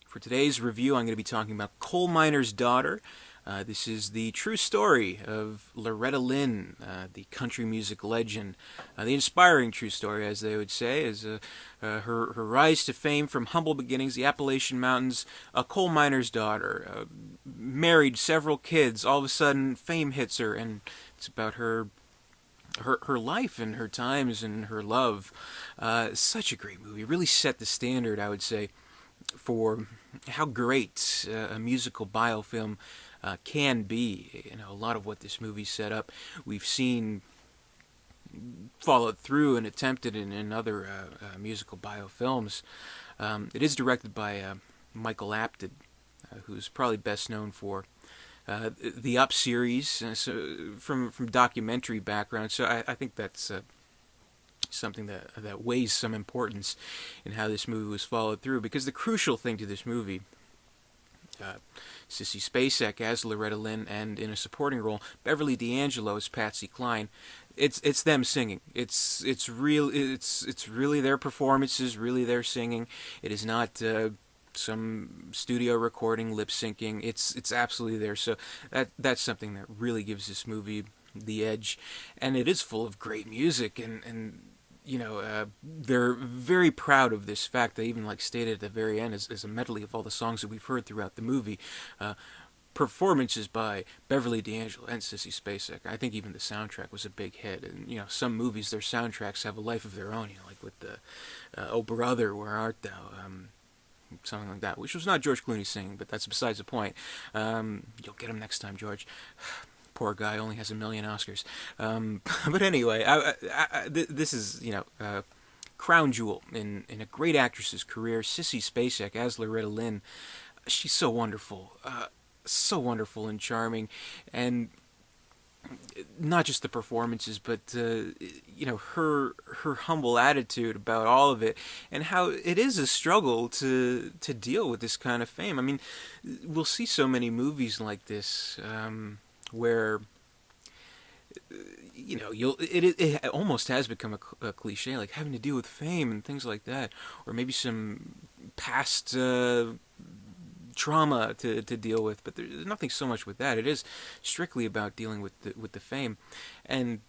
For today's review, I'm going to be talking about Coal Miner's Daughter. This is the true story of Loretta Lynn, the country music legend. The inspiring true story, as they would say, is her rise to fame from humble beginnings, the Appalachian Mountains, a coal miner's daughter, married several kids. All of a sudden, fame hits her, and it's about her life and her times and her love. Such a great movie. Really set the standard, I would say, for how great a musical biofilm can be. You know, a lot of what this movie set up, we've seen followed through and attempted in other musical biofilms. It is directed by Michael Apted, who's probably best known for the Up series, from documentary background. So I think that's something that weighs some importance in how this movie was followed through, because the crucial thing to this movie, Sissy Spacek as Loretta Lynn, and in a supporting role Beverly D'Angelo as Patsy Cline, it's them singing. It's really their performances, really their singing. It is not some studio recording, lip syncing. It's absolutely there. So that's something that really gives this movie the edge, and it is full of great music, and you know, they're very proud of this fact. They even stated at the very end as a medley of all the songs that we've heard throughout the movie, performances by Beverly D'Angelo and Sissy Spacek. I think even the soundtrack was a big hit. And you know, some movies, their soundtracks have a life of their own. You know, like with the "Oh Brother, Where Art Thou," something like that, which was not George Clooney singing, but that's besides the point. You'll get him next time, George. Poor guy only has 1 million Oscars. But anyway, this is, you know, crown jewel in a great actress's career. Sissy Spacek as Loretta Lynn. She's so wonderful and charming, and not just the performances, but you know, her humble attitude about all of it, and how it is a struggle to deal with this kind of fame. I mean, we'll see so many movies like this. Where you know, it almost has become a cliche, like having to deal with fame and things like that, or maybe some past trauma to deal with. But there's nothing so much with that. It is strictly about dealing with the fame, and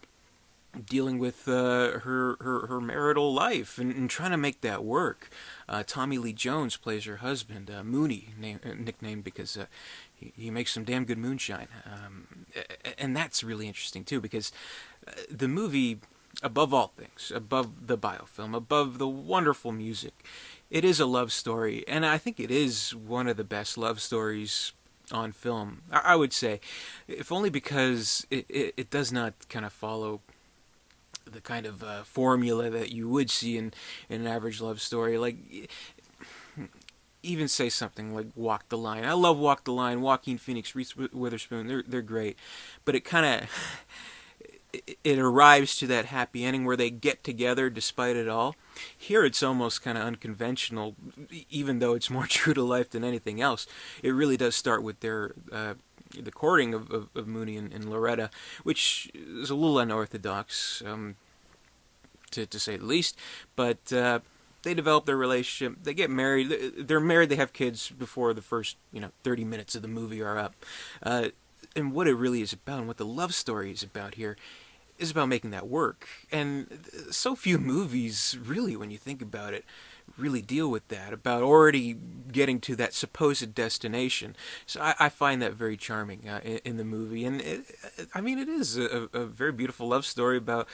dealing with her marital life, and trying to make that work. Tommy Lee Jones plays her husband, Mooney, nicknamed because he makes some damn good moonshine. And that's really interesting too, because the movie, above all things, above the biofilm, above the wonderful music, it is a love story, and I think it is one of the best love stories on film, I would say, if only because it does not kind of follow the kind of formula that you would see in an average love story. Like, even say something like Walk the Line. I love Walk the Line. Joaquin Phoenix, Reese Witherspoon, they're great. But it kind of it arrives to that happy ending where they get together despite it all. Here it's almost kind of unconventional, even though it's more true to life than anything else. It really does start with their the courting of Mooney and Loretta, which is a little unorthodox, to say the least. But they develop their relationship. They get married. They're married. They have kids before the first 30 minutes of the movie are up. And what it really is about, and what the love story is about here, is about making that work. And so few movies, really, when you think about it, really deal with that, about already getting to that supposed destination. So I find that very charming in the movie. And I mean, it is a very beautiful love story about,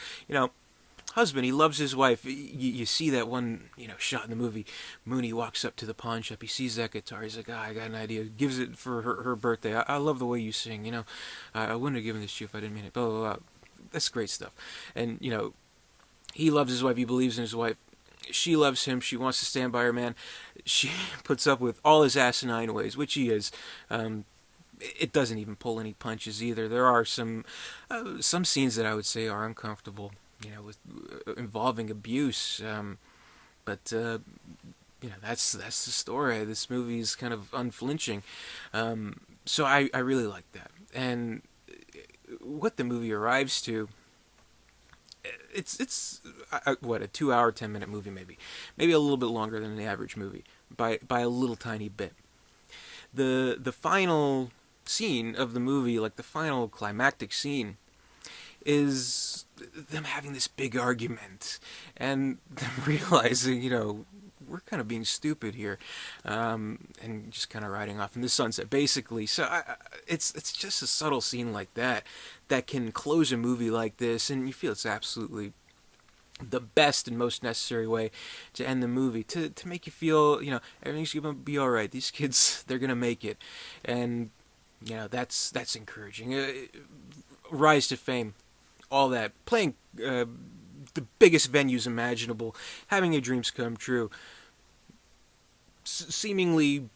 husband, he loves his wife. You see that one, shot in the movie. Mooney walks up to the pawn shop. He sees that guitar. He's like, I got an idea. Gives it for her birthday. I love the way you sing. I wouldn't have given this to you if I didn't mean it. Blah, blah, blah. That's great stuff. And, he loves his wife. He believes in his wife. She loves him. She wants to stand by her man. She puts up with all his asinine ways, which he is. It doesn't even pull any punches either. There are some scenes that I would say are uncomfortable, with involving abuse. But that's the story. This movie is kind of unflinching. So I really like that. And what the movie arrives to it's what, a 2 hour 10 minute movie, maybe a little bit longer than the average movie by a little tiny bit. The final scene of the movie, like the final climactic scene, is them having this big argument and them realizing, we're kind of being stupid here, and just kind of riding off in the sunset, basically. So it's just a subtle scene like that can close a movie like this, and you feel it's absolutely the best and most necessary way to end the movie, to make you feel, everything's gonna be all right. These kids, they're gonna make it, and that's encouraging. Rise to fame, all that, playing the biggest venues imaginable, having your dreams come true, seemingly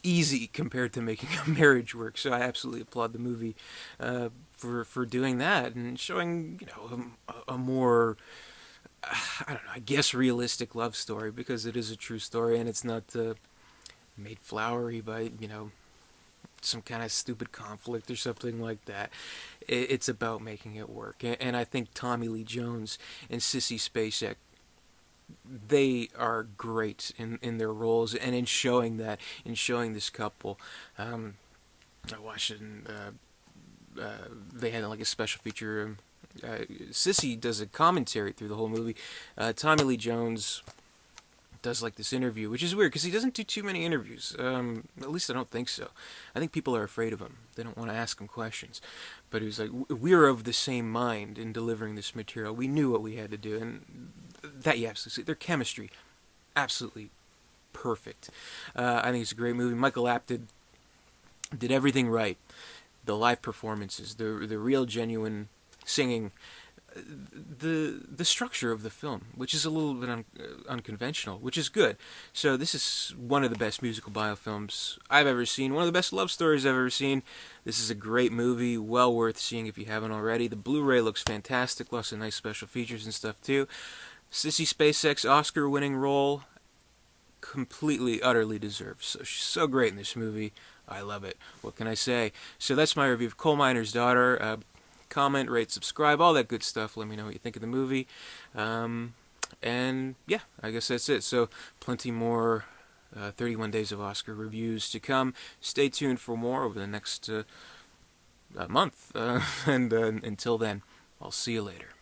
easy compared to making a marriage work. So I absolutely applaud the movie for doing that and showing a more, I don't know, I guess realistic love story, because it is a true story and it's not made flowery by some kind of stupid conflict or something like that. It's about making it work, and I think Tommy Lee Jones and Sissy Spacek, they are great in their roles and in showing that, in showing this couple. I watched it, and they had like a special feature. Sissy does a commentary through the whole movie. Tommy Lee Jones does like this interview, which is weird because he doesn't do too many interviews. At least I don't think so. I think people are afraid of him. They don't want to ask him questions. But he was like, "We're of the same mind in delivering this material. We knew what we had to do," and that you absolutely see. Their chemistry, absolutely perfect. I think it's a great movie. Michael Apted did everything right. The live performances, the real genuine singing, the structure of the film, which is a little bit unconventional, which is good. So this is one of the best musical biofilms I've ever seen, one of the best love stories I've ever seen. This is a great movie, well worth seeing if you haven't already. The Blu-ray looks fantastic, lots of nice special features and stuff too. Sissy Spacek's Oscar-winning role, completely, utterly deserved. So she's so great in this movie. I love it. What can I say? So that's my review of Coal Miner's Daughter. Comment, rate, subscribe, all that good stuff. Let me know what you think of the movie. And yeah, I guess that's it. So plenty more 31 Days of Oscar reviews to come. Stay tuned for more over the next month. And until then, I'll see you later.